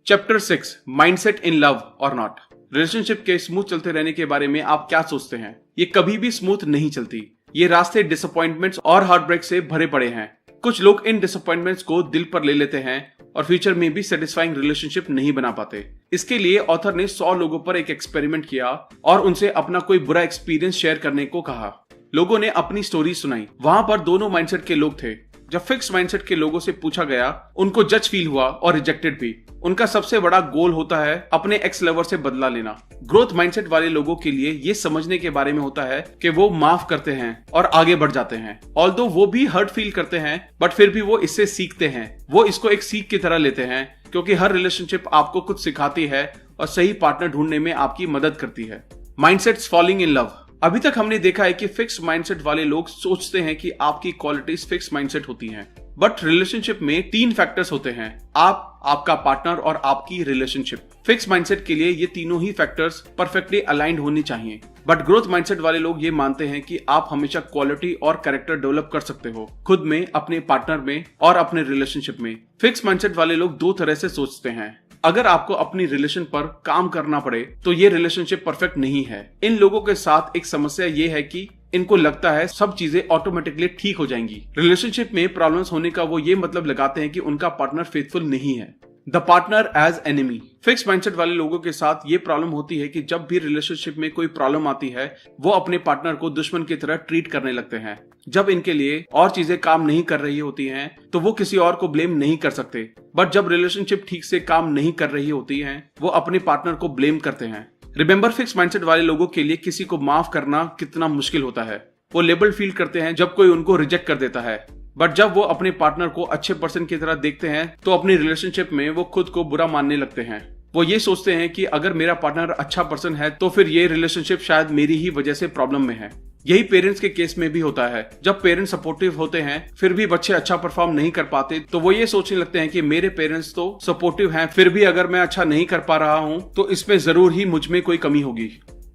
चैप्टर 6 माइंडसेट इन लव और नॉट। रिलेशनशिप के स्मूथ चलते रहने के बारे में आप क्या सोचते हैं? ये कभी भी स्मूथ नहीं चलती। ये रास्ते डिसअपॉइंटमेंट्स और हार्टब्रेक से भरे पड़े हैं। कुछ लोग इन डिसअपॉइंटमेंट्स को दिल पर ले लेते हैं और फ्यूचर में भी सेटिस्फाइंग रिलेशनशिप नहीं बना पाते। इसके लिए ऑथर ने 100 लोगों पर एक एक्सपेरिमेंट किया और उनसे अपना कोई बुरा एक्सपीरियंस शेयर करने को कहा। लोगों ने अपनी स्टोरी सुनाई। वहां पर दोनों माइंडसेट के लोग थे। जब फिक्स माइंडसेट के लोगों से पूछा गया, उनको जज फील हुआ और रिजेक्टेड भी। उनका सबसे बड़ा गोल होता है अपने एक्स लवर से बदला लेना। ग्रोथ माइंडसेट वाले लोगों के लिए ये समझने के बारे में होता है कि वो माफ करते हैं और आगे बढ़ जाते हैं। ऑल्दो वो भी हर्ट फील करते हैं, बट फिर भी वो इससे सीखते हैं। वो इसको एक सीख की तरह लेते हैं, क्योंकि हर रिलेशनशिप आपको कुछ सिखाती है और सही पार्टनर ढूंढने में आपकी मदद करती है। Mindsets falling in love. अभी तक हमने देखा है कि फिक्स माइंडसेट वाले लोग सोचते हैं कि आपकी क्वालिटीज फिक्स माइंडसेट होती हैं, बट रिलेशनशिप में 3 फैक्टर्स होते हैं: आप, आपका पार्टनर और आपकी रिलेशनशिप। फिक्स माइंडसेट के लिए ये तीनों ही फैक्टर्स परफेक्टली अलाइंड होनी चाहिए, बट ग्रोथ माइंडसेट वाले लोग ये मानते हैं कि आप हमेशा क्वालिटी और कैरेक्टर डेवलप कर सकते हो, खुद में, अपने पार्टनर में और अपने रिलेशनशिप में। फिक्स माइंडसेट वाले लोग 2 तरह से सोचते हैं। अगर आपको अपनी रिलेशन पर काम करना पड़े तो ये रिलेशनशिप परफेक्ट नहीं है। इन लोगों के साथ एक समस्या ये है कि इनको लगता है सब चीजें ऑटोमेटिकली ठीक हो जाएंगी। रिलेशनशिप में प्रॉब्लम्स होने का वो ये मतलब लगाते हैं कि उनका पार्टनर फेथफुल नहीं है। The partner as enemy. Fixed mindset वाले लोगों के साथ ये प्रॉब्लम होती है कि जब भी रिलेशनशिप में कोई प्रॉब्लम आती है, वो अपने पार्टनर को दुश्मन की तरह ट्रीट करने लगते हैं। जब इनके लिए और चीजें काम नहीं कर रही होती हैं, तो वो किसी और को ब्लेम नहीं कर सकते, बट जब रिलेशनशिप ठीक से काम नहीं कर रही होती है, वो अपने पार्टनर को ब्लेम करते हैं। रिमेंबर, फिक्स माइंडसेट वाले लोगों के लिए किसी को माफ करना कितना मुश्किल होता है। वो लेबल फील करते हैं जब कोई उनको रिजेक्ट कर देता है, बट जब वो अपने पार्टनर को अच्छे पर्सन की तरह देखते हैं तो अपनी रिलेशनशिप में वो खुद को बुरा मानने लगते हैं। वो ये सोचते हैं कि अगर मेरा पार्टनर अच्छा पर्सन है तो फिर ये रिलेशनशिप शायद मेरी ही वजह से प्रॉब्लम में है। यही पेरेंट्स के केस में भी होता है। जब पेरेंट्स सपोर्टिव होते हैं फिर भी बच्चे अच्छा परफॉर्म नहीं कर पाते, तो वो ये सोचने लगते हैं कि मेरे पेरेंट्स तो सपोर्टिव हैं, फिर भी अगर मैं अच्छा नहीं कर पा रहा हूँ तो इसमें जरूर ही मुझ में कोई कमी होगी।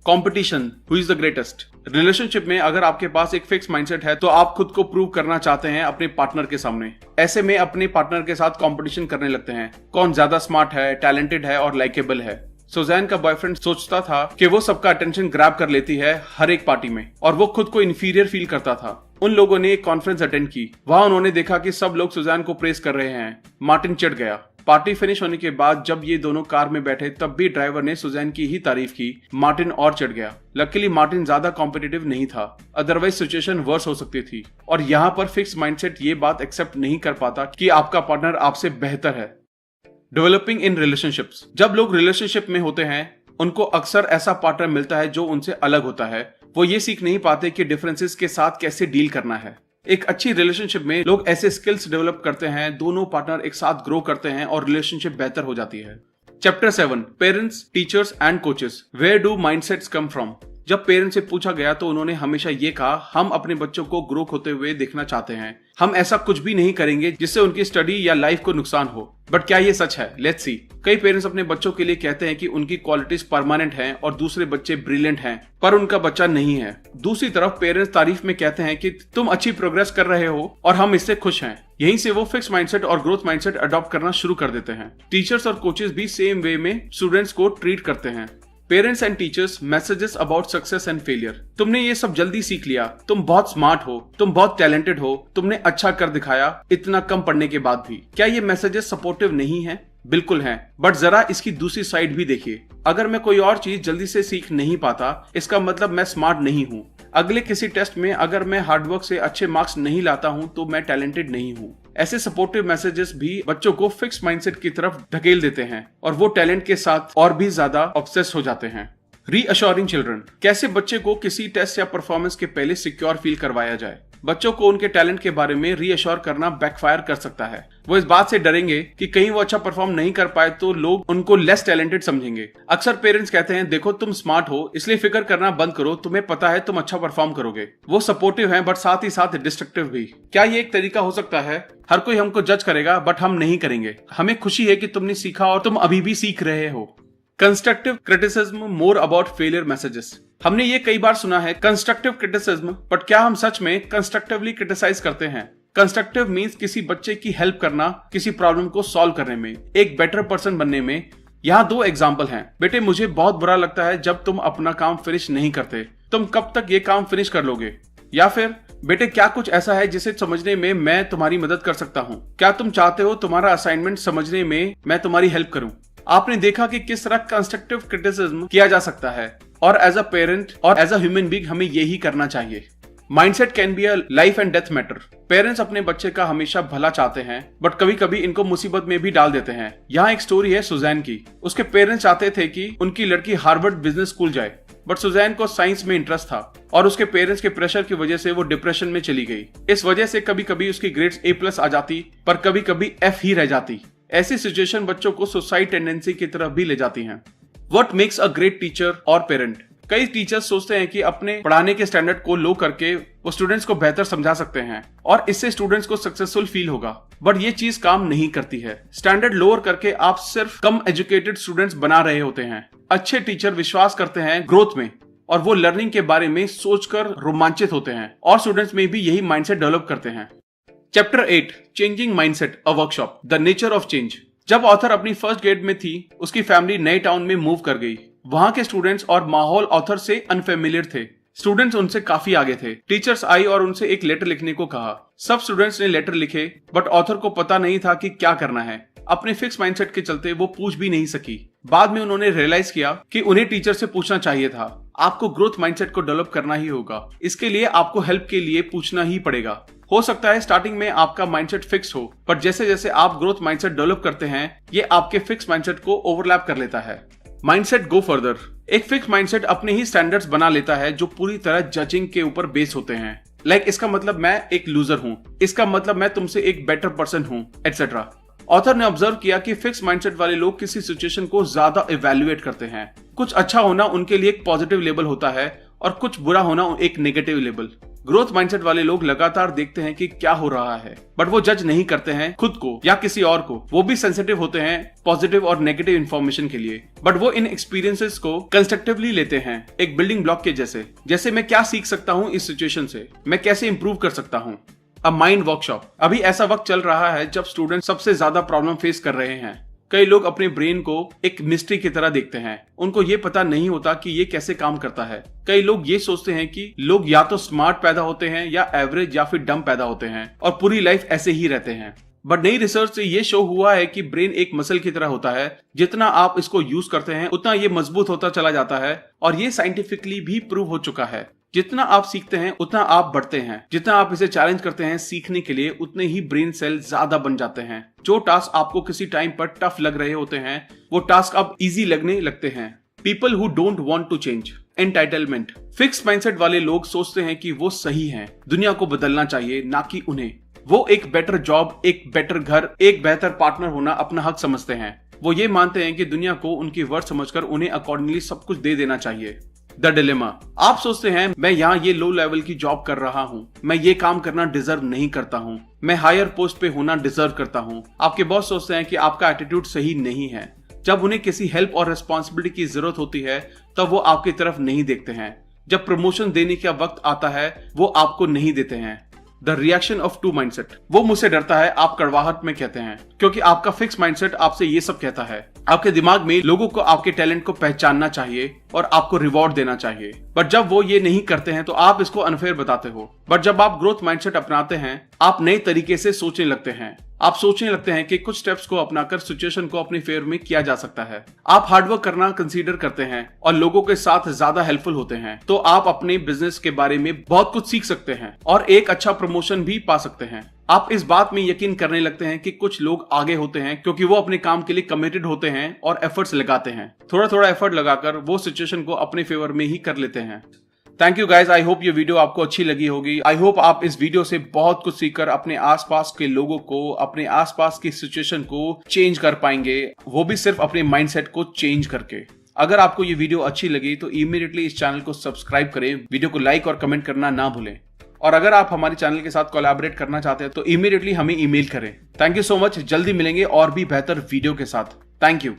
Competition, who is the greatest. Relationship में अगर आपके पास एक फिक्स माइंडसेट है तो आप खुद को प्रूव करना चाहते हैं अपने पार्टनर के सामने। ऐसे में अपने पार्टनर के साथ कंपटीशन करने लगते हैं, कौन ज्यादा स्मार्ट है, टैलेंटेड है और लाइकेबल है। सुजैन का बॉयफ्रेंड सोचता था कि वो सबका अटेंशन ग्रैब कर लेती है हर एक पार्टी में, और वो खुद को इंफीरियर फील करता था। उन लोगों ने एक कॉन्फ्रेंस अटेंड की। वहां उन्होंने देखा कि सब लोग सुजैन को प्रेस कर रहे हैं। मार्टिन चिढ़ गया। पार्टी फिनिश होने के बाद जब ये दोनों कार में बैठे तब भी ड्राइवर ने सुजैन की ही तारीफ की। मार्टिन और चिढ़ गया। लकीली मार्टिन ज्यादा कॉम्पिटिटिव नहीं था, अदरवाइज सिचुएशन वर्स हो सकती थी। और यहाँ पर फिक्स माइंडसेट ये बात एक्सेप्ट नहीं कर पाता कि आपका पार्टनर आपसे बेहतर है। Developing in relationships. जब लोग रिलेशनशिप में होते हैं उनको अक्सर ऐसा पार्टनर मिलता है जो उनसे अलग होता है। वो ये सीख नहीं पाते कि डिफरेंसेस के साथ कैसे डील करना है। एक अच्छी रिलेशनशिप में लोग ऐसे स्किल्स डेवलप करते हैं, दोनों पार्टनर एक साथ ग्रो करते हैं और रिलेशनशिप बेहतर हो जाती है। Chapter 7, parents, teachers and coaches, where do mindsets come from. जब पेरेंट्स से पूछा गया तो उन्होंने हमेशा ये कहा, हम अपने बच्चों को ग्रो होते हुए देखना चाहते हैं। हम ऐसा कुछ भी नहीं करेंगे जिससे उनकी स्टडी या लाइफ को नुकसान हो। बट क्या ये सच है? Let's see. कई पेरेंट्स अपने बच्चों के लिए कहते हैं कि उनकी क्वालिटीज परमानेंट हैं और दूसरे बच्चे ब्रिलियंट हैं, पर उनका बच्चा नहीं है। दूसरी तरफ पेरेंट्स तारीफ में कहते हैं कि तुम अच्छी प्रोग्रेस कर रहे हो और हम इससे खुश हैं। यहीं से वो फिक्स माइंडसेट और ग्रोथ माइंडसेट अडॉप्ट करना शुरू कर देते हैं। टीचर्स और कोचेस भी सेम वे में स्टूडेंट्स को ट्रीट करते हैं। Parents and teachers, messages about success and failure. तुमने ये सब जल्दी सीख लिया, तुम बहुत स्मार्ट हो, तुम बहुत टैलेंटेड हो, तुमने अच्छा कर दिखाया इतना कम पढ़ने के बाद भी। क्या ये मैसेजेस सपोर्टिव नहीं है? बिल्कुल हैं, बट जरा इसकी दूसरी साइड भी देखिए। अगर मैं कोई और चीज जल्दी से सीख नहीं पाता, इसका मतलब मैं स्मार्ट नहीं हूँ। अगले किसी टेस्ट में अगर मैं हार्डवर्क से अच्छे मार्क्स नहीं लाता हूँ तो मैं टैलेंटेड नहीं हूँ। ऐसे सपोर्टिव मैसेजेस भी बच्चों को फिक्स माइंडसेट की तरफ धकेल देते हैं और वो टैलेंट के साथ और भी ज्यादा ऑब्सेस हो जाते हैं। Reassuring children. कैसे बच्चे को किसी टेस्ट या परफॉर्मेंस के पहले सिक्योर फील करवाया जाए। बच्चों को उनके टैलेंट के बारे में रीअश्योर करना बैकफायर कर सकता है। वो इस बात से डरेंगे कि कहीं वो अच्छा परफॉर्म नहीं कर पाए तो लोग उनको लेस टैलेंटेड समझेंगे। अक्सर पेरेंट्स कहते हैं, देखो तुम स्मार्ट हो इसलिए फिक्र करना बंद करो, तुम्हें पता है तुम अच्छा परफॉर्म करोगे। वो सपोर्टिव हैं बट साथ ही साथ डिस्ट्रक्टिव भी। क्या ये एक तरीका हो सकता है? हर कोई हमको जज करेगा बट हम नहीं करेंगे। हमें खुशी है कि तुमने सीखा और तुम अभी भी सीख रहे हो। Constructive criticism more about failure messages. हमने ये कई बार सुना है कंस्ट्रक्टिव क्रिटिसिज्म, बट क्या हम सच में कंस्ट्रक्टिवली क्रिटिसाइज करते हैं? कंस्ट्रक्टिव मींस किसी बच्चे की हेल्प करना, किसी प्रॉब्लम को सॉल्व करने में, एक बेटर पर्सन बनने में। यहाँ 2 एग्जाम्पल हैं। बेटे, मुझे बहुत बुरा लगता है जब तुम अपना काम फिनिश नहीं करते। तुम कब तक ये काम फिनिश कर लोगे? या फिर बेटे क्या कुछ ऐसा है जिसे समझने में मैं तुम्हारी मदद कर सकता हूँ? क्या तुम चाहते हो तुम्हारा असाइनमेंट समझने में मैं तुम्हारी हेल्प करूँ? आपने देखा कि किस तरह कंस्ट्रक्टिव क्रिटिसिज्म किया जा सकता है और एज अ पेरेंट और एज अ ह्यूमन बीइंग हमें यही करना चाहिए। Mindset can be a life and death matter. Parents अपने बच्चे का हमेशा भला चाहते हैं बट कभी कभी इनको मुसीबत में भी डाल देते हैं। यहाँ एक स्टोरी है सुजैन की। उसके पेरेंट्स चाहते थे कि उनकी लड़की हार्वर्ड बिजनेस स्कूल जाए बट सुजैन को साइंस में इंटरेस्ट था और उसके पेरेंट्स के प्रेशर की वजह से वो डिप्रेशन में चली गई। इस वजह से कभी कभी उसकी ग्रेड्स A+ आ जाती पर कभी कभी F ही रह जाती। ऐसी सिचुएशन बच्चों को सुसाइड टेंडेंसी की तरफ भी ले जाती हैं। What makes a great teacher और पेरेंट? कई टीचर्स सोचते हैं कि अपने पढ़ाने के स्टैंडर्ड को लो करके वो स्टूडेंट्स को बेहतर समझा सकते हैं और इससे स्टूडेंट्स को सक्सेसफुल फील होगा, बट ये चीज काम नहीं करती है। स्टैंडर्ड लोअर करके आप सिर्फ कम एजुकेटेड स्टूडेंट्स बना रहे होते हैं। अच्छे टीचर विश्वास करते हैं ग्रोथ में और वो लर्निंग के बारे में सोचकर रोमांचित होते हैं और स्टूडेंट्स में भी यही माइंडसेट डेवलप करते हैं। Chapter 8 changing mindset, a workshop, the nature of change. जब ऑथर अपनी फर्स्ट ग्रेड में थी उसकी फैमिली नए टाउन में मूव कर गई। वहां के स्टूडेंट्स और माहौल ऑथर से अनफेमिलियर थे। स्टूडेंट्स उनसे काफी आगे थे। टीचर्स आई और उनसे एक लेटर लिखने को कहा। सब स्टूडेंट्स ने लेटर लिखे बट ऑथर को पता नहीं था कि क्या करना है। अपने फिक्स माइंडसेट के चलते वो पूछ भी नहीं सकी। बाद में उन्होंने रियलाइज किया कि उन्हें टीचर से पूछना चाहिए था। आपको ग्रोथ माइंडसेट को डेवलप करना ही होगा। इसके लिए आपको हेल्प के लिए पूछना ही पड़ेगा। हो सकता है स्टार्टिंग में आपका माइंडसेट फिक्स हो पर जैसे जैसे आप ग्रोथ माइंडसेट डेवलप करते हैं ये आपके फिक्स माइंडसेट को ओवरलैप कर लेता है। Mindset go further. एक फिक्स माइंडसेट अपने ही स्टैंडर्ड्स बना लेता है जो पूरी तरह जजिंग के ऊपर बेस होते हैं। लाइक इसका मतलब मैं एक लूजर हूँ, इसका मतलब मैं तुमसे एक बेटर पर्सन हूँ, एटसेट्रा। ऑथर ने ऑब्जर्व किया कि फिक्स माइंडसेट वाले लोग किसी सिचुएशन को ज्यादा इवैल्यूएट करते हैं। कुछ अच्छा होना उनके लिए एक पॉजिटिव लेबल होता है और कुछ बुरा होना एक नेगेटिव लेबल। ग्रोथ माइंडसेट वाले लोग लगातार देखते हैं कि क्या हो रहा है बट वो जज नहीं करते हैं खुद को या किसी और को। वो भी सेंसिटिव होते हैं पॉजिटिव और नेगेटिव इंफॉर्मेशन के लिए बट वो इन एक्सपीरियंसेस को कंस्ट्रक्टिवली लेते हैं, एक बिल्डिंग ब्लॉक के जैसे मैं क्या सीख सकता हूँ इस सिचुएशन से, मैं कैसे इंप्रूव कर सकता हूँ। A mind workshop. अभी ऐसा वक्त चल रहा है जब स्टूडेंट सबसे ज्यादा प्रॉब्लम फेस कर रहे हैं। कई लोग अपने ब्रेन को एक मिस्ट्री की तरह देखते हैं। उनको ये पता नहीं होता कि ये कैसे काम करता है। कई लोग ये सोचते हैं कि लोग या तो स्मार्ट पैदा होते हैं या एवरेज या फिर डम पैदा होते हैं और पूरी लाइफ ऐसे ही रहते हैं। बट नई रिसर्च से ये शो हुआ है कि ब्रेन एक मसल की तरह होता है। जितना आप इसको यूज करते हैं उतना ये मजबूत होता चला जाता है और ये साइंटिफिकली भी प्रूव हो चुका है। जितना आप सीखते हैं उतना आप बढ़ते हैं। जितना आप इसे चैलेंज करते हैं सीखने के लिए उतने ही ब्रेन सेल ज्यादा बन जाते हैं। जो टास्क आपको किसी टाइम पर टफ लग रहे होते हैं वो टास्क अब इजी लगने लगते हैं। People who don't want to change. Entitlement. Fixed mindset वाले लोग सोचते हैं कि वो सही हैं, दुनिया को बदलना चाहिए ना कि उन्हें। वो एक बेटर जॉब, एक बेटर घर, एक बेहतर पार्टनर होना अपना हक समझते हैं। वो ये मानते हैं कि दुनिया को उनकी वर्थ समझकर उन्हें अकॉर्डिंगली सब कुछ दे देना चाहिए। The dilemma. आप सोचते हैं मैं यहाँ ये लो लेवल की जॉब कर रहा हूँ, मैं ये काम करना डिजर्व नहीं करता हूँ, मैं हायर पोस्ट पे होना डिजर्व करता हूँ। आपके बॉस सोचते हैं कि आपका एटीट्यूड सही नहीं है। जब उन्हें किसी हेल्प और रिस्पॉन्सिबिलिटी की जरूरत होती है तब वो आपकी तरफ नहीं देखते हैं। जब प्रमोशन देने का वक्त आता है वो आपको नहीं देते हैं। The reaction of two mindset. वो मुझसे डरता है, आप कड़वाहट में कहते हैं, क्योंकि आपका फिक्स माइंडसेट आपसे ये सब कहता है। आपके दिमाग में लोगों को आपके टैलेंट को पहचानना चाहिए और आपको रिवॉर्ड देना चाहिए। बट जब वो ये नहीं करते हैं तो आप इसको अनफेयर बताते हो। बट जब आप ग्रोथ माइंडसेट अपनाते हैं आप नए तरीके से सोचने लगते हैं। आप सोचने लगते हैं कि कुछ स्टेप्स को अपनाकर सिचुएशन को अपने फेवर में किया जा सकता है। आप हार्डवर्क करना कंसीडर करते हैं और लोगों के साथ ज्यादा हेल्पफुल होते हैं तो आप अपने बिजनेस के बारे में बहुत कुछ सीख सकते हैं और एक अच्छा प्रमोशन भी पा सकते हैं। आप इस बात में यकीन करने लगते हैं कि कुछ लोग आगे होते हैं क्योंकि वो अपने काम के लिए कमिटेड होते हैं और एफर्ट्स लगाते हैं। थोड़ा थोड़ा एफर्ट लगाकर वो सिचुएशन को अपने फेवर में ही कर लेते हैं। Thank you guys, I hope ये वीडियो आपको अच्छी लगी होगी। आई होप आप इस वीडियो से बहुत कुछ सीखकर अपने आसपास के लोगों को, अपने आसपास की सिचुएशन को चेंज कर पाएंगे, वो भी सिर्फ अपने माइंडसेट को चेंज करके। अगर आपको ये वीडियो अच्छी लगी तो इमीडिएटली इस चैनल को सब्सक्राइब करें, वीडियो को लाइक और कमेंट करना ना भूलें। और अगर आप हमारे चैनल के साथ कोलैबोरेट करना चाहते हैं तो इमीडिएटली हमें ईमेल करें। थैंक यू सो मच, जल्दी मिलेंगे और भी बेहतर वीडियो के साथ। Thank you.